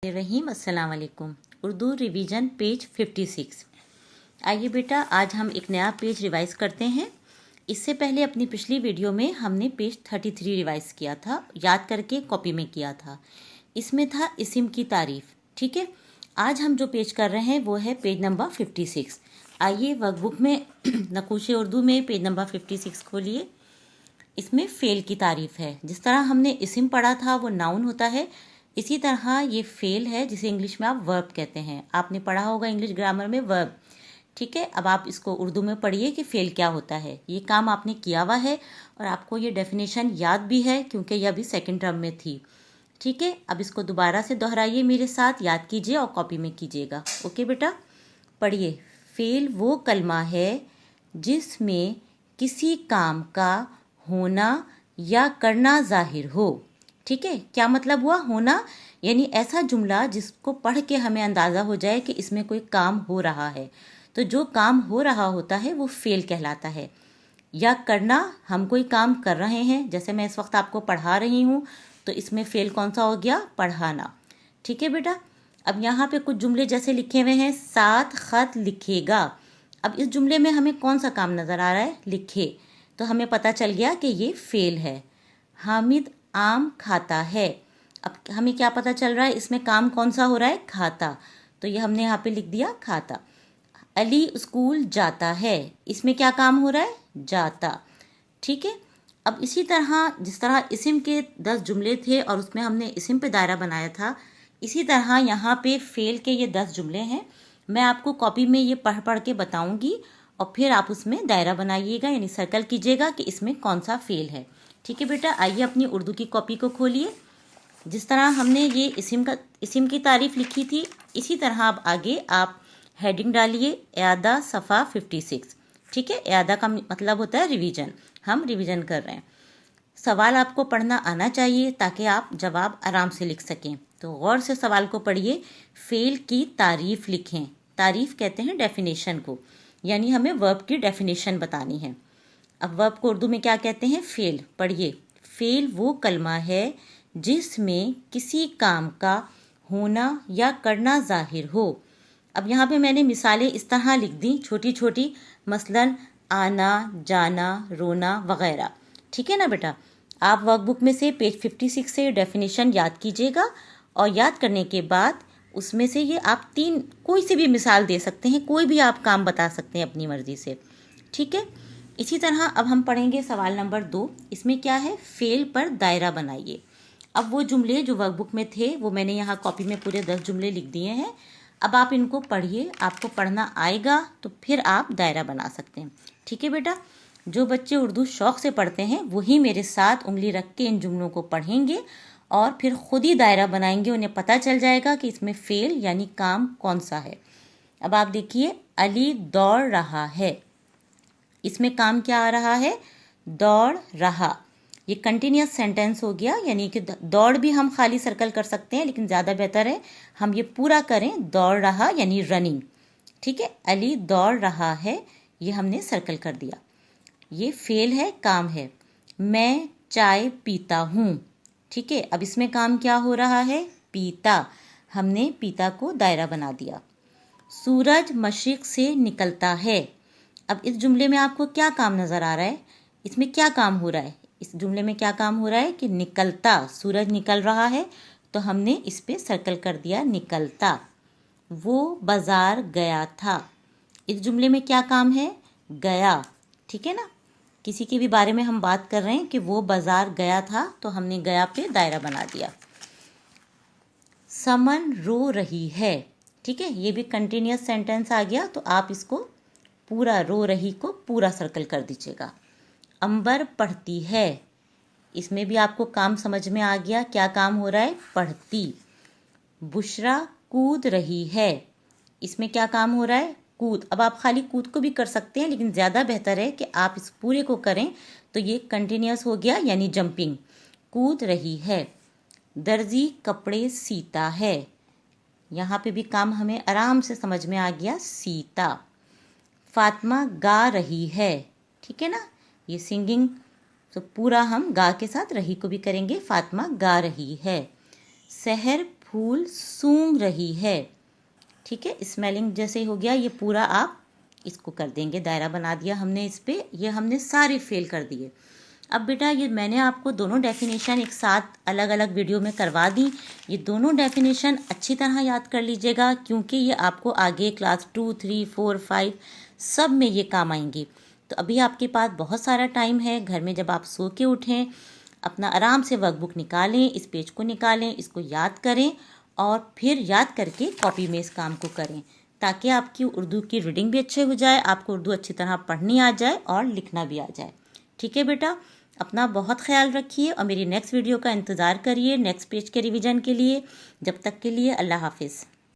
रहीम अस्सलाम वालेकुम। Urdu revision page 56। आइए बेटा, आज हम एक नया पेज रिवाइज करते हैं। इससे पहले अपनी पिछली वीडियो में हमने पेज 33 रिवाइज किया था, याद करके कॉपी में किया था। इसमें था इस्म की तारीफ। ठीक है, आज हम जो पेज कर रहे हैं वो है पेज नंबर 56। आइए वर्कबुक में नक़ूश उर्दू में पेज नंबर 56 खोलिए। इसमें फेल की तारीफ है। जिस तरह हमने इस्म पढ़ा था वो नाउन होता है, इसी तरह ये फेल है जिसे इंग्लिश में आप वर्ब कहते हैं। आपने पढ़ा होगा इंग्लिश ग्रामर में वर्ब। ठीक है, अब आप इसको उर्दू में पढ़िए कि फेल क्या होता है। ये काम आपने किया हुआ है और आपको ये डेफिनेशन याद भी है क्योंकि यह अभी सेकंड टर्म में थी। ठीक है, अब इसको दोबारा से दोहराइए मेरे साथ, याद कीजिए और कॉपी में कीजिएगा। ओके बेटा, पढ़िए। फेल वो कलमा है जिसमें किसी काम का होना या करना जाहिर हो। ठीक है, क्या मतलब हुआ होना, यानी ऐसा जुमला जिसको पढ़ के हमें अंदाज़ा हो जाए कि इसमें कोई काम हो रहा है। तो जो काम हो रहा होता है वो फेल कहलाता है। या करना, हम कोई काम कर रहे हैं, जैसे मैं इस वक्त आपको पढ़ा रही हूँ, तो इसमें फेल कौन सा हो गया, पढ़ाना। ठीक है बेटा, अब यहाँ पे कुछ जुमले जैसे लिखे हुए हैं, साथ खत लिखेगा। अब इस जुमले में हमें कौन सा काम नज़र आ रहा है, लिखे, तो हमें पता चल गया कि ये फेल है। हामिद आम खाता है। अब हमें क्या पता चल रहा है, इसमें काम कौन सा हो रहा है, खाता, तो ये हमने यहाँ पे लिख दिया खाता। अली स्कूल जाता है, इसमें क्या काम हो रहा है, जाता। ठीक है, अब इसी तरह जिस तरह इस्म के 10 जुमले थे और उसमें हमने इस्म पे दायरा बनाया था, इसी तरह यहाँ पे फेल के ये 10 जुमले हैं। मैं आपको कॉपी में ये पढ़ पढ़ के बताऊंगी और फिर आप उसमें दायरा बनाइएगा, यानी सर्कल कीजिएगा कि इसमें कौन सा फेल है। ठीक है बेटा, आइए अपनी उर्दू की कॉपी को खोलिए। जिस तरह हमने ये इस्म की तारीफ लिखी थी, इसी तरह अब आगे आप हेडिंग डालिए, इयादा सफ़ा 56। ठीक है, इयादा का मतलब होता है रिवीजन, हम रिवीजन कर रहे हैं। सवाल आपको पढ़ना आना चाहिए ताकि आप जवाब आराम से लिख सकें। तो गौर से सवाल को पढ़िए। फेल की तारीफ लिखें। तारीफ कहते हैं डेफिनेशन को, यानी हमें वर्ब की डेफिनेशन बतानी है। अब वर्ब को उर्दू में क्या कहते हैं, फेल। पढ़िए। फेल वो कलमा है जिसमें किसी काम का होना या करना जाहिर हो। अब यहाँ पे मैंने मिसालें इस तरह लिख दी, छोटी छोटी, मसलन आना, जाना, रोना वगैरह। ठीक है ना बेटा, आप वर्कबुक में से पेज 56 से डेफिनेशन याद कीजिएगा और याद करने के बाद उसमें से ये आप 3 कोई सी भी मिसाल दे सकते हैं, कोई भी आप काम बता सकते हैं अपनी मर्जी से। ठीक है, इसी तरह अब हम पढ़ेंगे सवाल नंबर 2। इसमें क्या है, फेल पर दायरा बनाइए। अब वो जुमले जो वर्कबुक में थे वो मैंने यहाँ कॉपी में पूरे 10 जुमले लिख दिए हैं। अब आप इनको पढ़िए, आपको पढ़ना आएगा तो फिर आप दायरा बना सकते हैं। ठीक है बेटा, जो बच्चे उर्दू शौक़ से पढ़ते हैं वही मेरे साथ उंगली रख के इन जुमलों को पढ़ेंगे और फिर खुद ही दायरा बनाएंगे, उन्हें पता चल जाएगा कि इसमें फेल यानी काम कौन सा है। अब आप देखिए, अली दौड़ रहा है, इसमें काम क्या आ रहा है, दौड़ रहा। ये कंटिन्यूस सेंटेंस हो गया, यानी कि दौड़ भी हम खाली सर्कल कर सकते हैं, लेकिन ज़्यादा बेहतर है हम ये पूरा करें, दौड़ रहा यानी रनिंग। ठीक है, अली दौड़ रहा है, ये हमने सर्कल कर दिया। ये फेल है, काम है। मैं चाय पीता हूँ। ठीक है, अब इसमें काम क्या हो रहा है, पीता, हमने पीता को दायरा बना दिया। सूरज मशरिक से निकलता है। अब इस जुमले में आपको क्या काम नज़र आ रहा है, इसमें क्या काम हो रहा है, इस जुमले में क्या काम हो रहा है कि निकलता, सूरज निकल रहा है, तो हमने इस पे सर्कल कर दिया, निकलता। वो बाजार गया था, इस जुमले में क्या काम है, गया। ठीक है ना, किसी के भी बारे में हम बात कर रहे हैं कि वो बाजार गया था, तो हमने गया पे दायरा बना दिया। समन रो रही है। ठीक है, ये भी कंटिन्यूस सेंटेंस आ गया, तो आप इसको पूरा, रो रही को पूरा सर्कल कर दीजिएगा। अंबर पढ़ती है, इसमें भी आपको काम समझ में आ गया, क्या काम हो रहा है, पढ़ती। बुशरा कूद रही है, इसमें क्या काम हो रहा है, कूद। अब आप खाली कूद को भी कर सकते हैं, लेकिन ज़्यादा बेहतर है कि आप इस पूरे को करें, तो ये कंटिन्यूस हो गया यानी जंपिंग, कूद रही है। दर्जी कपड़े सीता है, यहाँ पे भी काम हमें आराम से समझ में आ गया, सीता। फातिमा गा रही है, ठीक है ना, ये सिंगिंग, तो पूरा हम गा के साथ रही को भी करेंगे, फातिमा गा रही है। सहर फूल सूंघ रही है। ठीक है, स्मेलिंग जैसे हो गया, ये पूरा आप इसको कर देंगे, दायरा बना दिया हमने इस पे, ये हमने सारे फेल कर दिए। अब बेटा ये मैंने आपको दोनों डेफिनेशन एक साथ अलग अलग वीडियो में करवा दी। ये दोनों डेफिनेशन अच्छी तरह याद कर लीजिएगा, क्योंकि ये आपको आगे क्लास 2, 3, 4, 5 सब में ये काम आएंगी। तो अभी आपके पास बहुत सारा टाइम है, घर में जब आप सो के उठें अपना आराम से वर्कबुक निकालें, इस पेज को निकालें, इसको याद करें और फिर याद करके कॉपी में इस काम को करें, ताकि आपकी उर्दू की रीडिंग भी अच्छे हो जाए, आपको उर्दू अच्छी तरह पढ़नी आ जाए और लिखना भी आ जाए। ठीक है बेटा, अपना बहुत ख्याल रखिए और मेरी नेक्स्ट वीडियो का इंतज़ार करिए नेक्स्ट पेज के रिवीजन के लिए। जब तक के लिए अल्लाह हाफिज़।